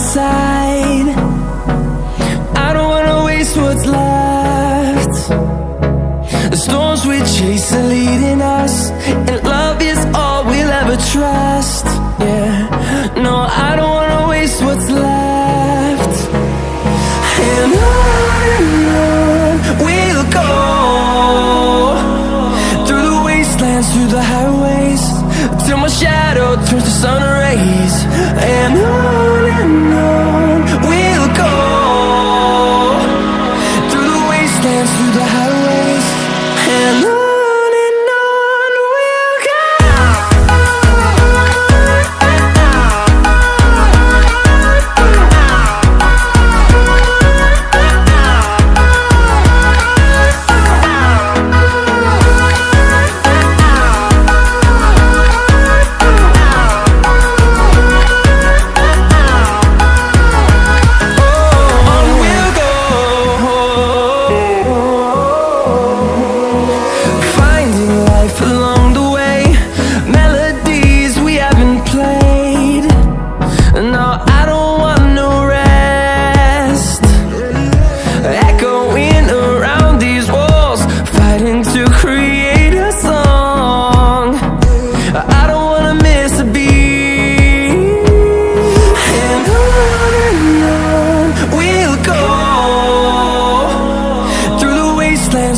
side. I don't wanna waste what's left. The storms we chase are leading us, and love is all we'll ever trust. Yeah, no, I don't wanna waste what's left. And on we'll go, through the wastelands, through the highways, till my shadow turns to sun rays. And on we'll go, through the wastelands, through the highways, and on we'll go.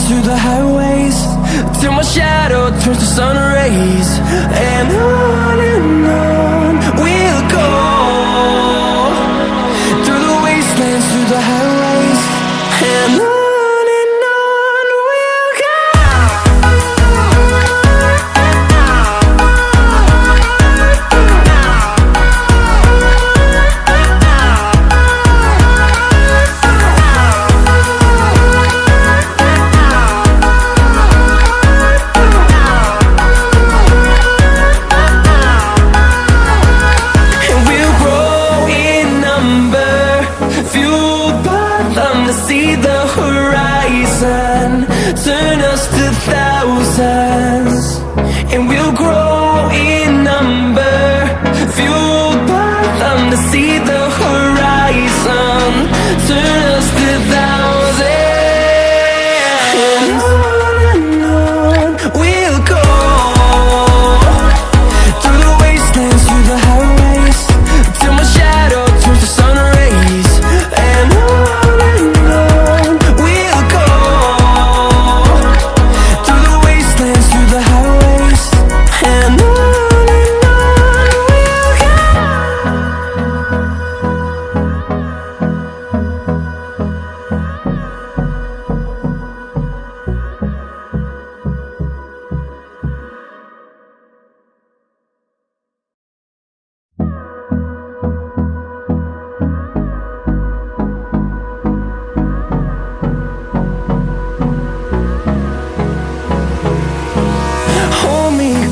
Through the highways, till my shadow turns to sun rays. And on we'll go, through the wastelands, through the highways, and on we'll go. See the horizon turn us to thousands, and we'll grow in number, fueled by them. To see the horizon turn us to thousands, and on we'll go, through the wastelands, through the highways, till my shadow turns to sun rays. And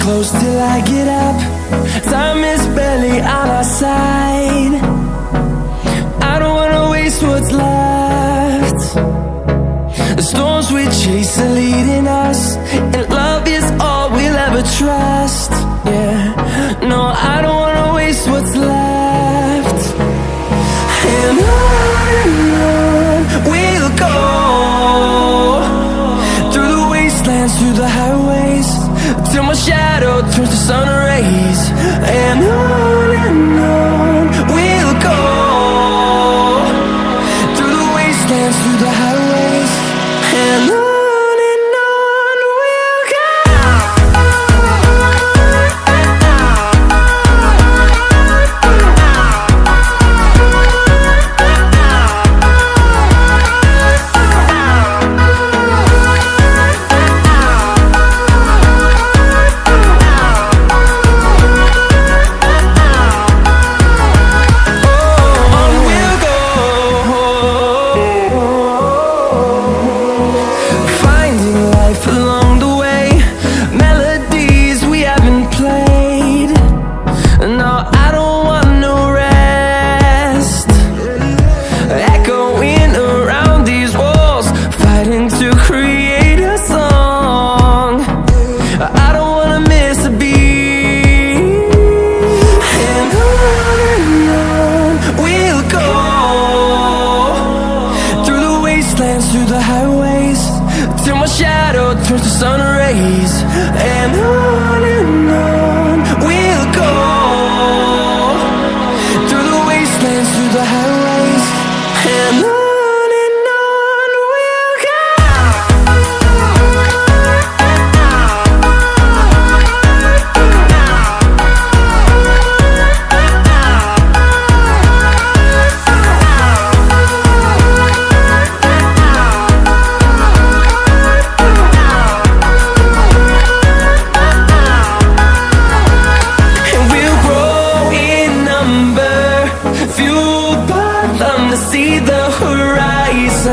close till I get up. Time is barely on our side. I don't wanna waste what's left. The storms we chase are leading us, and love is all we'll ever trust. Yeah, no, I don't wanna waste what's left. And on we'll go, through the wastelands, through the highways, till my shadow turns to sun rays. And on we'll go, through the wastelands, through the highways, and on the highways, and on we'll go. And we'll grow in number, fueled by them to see the horizon.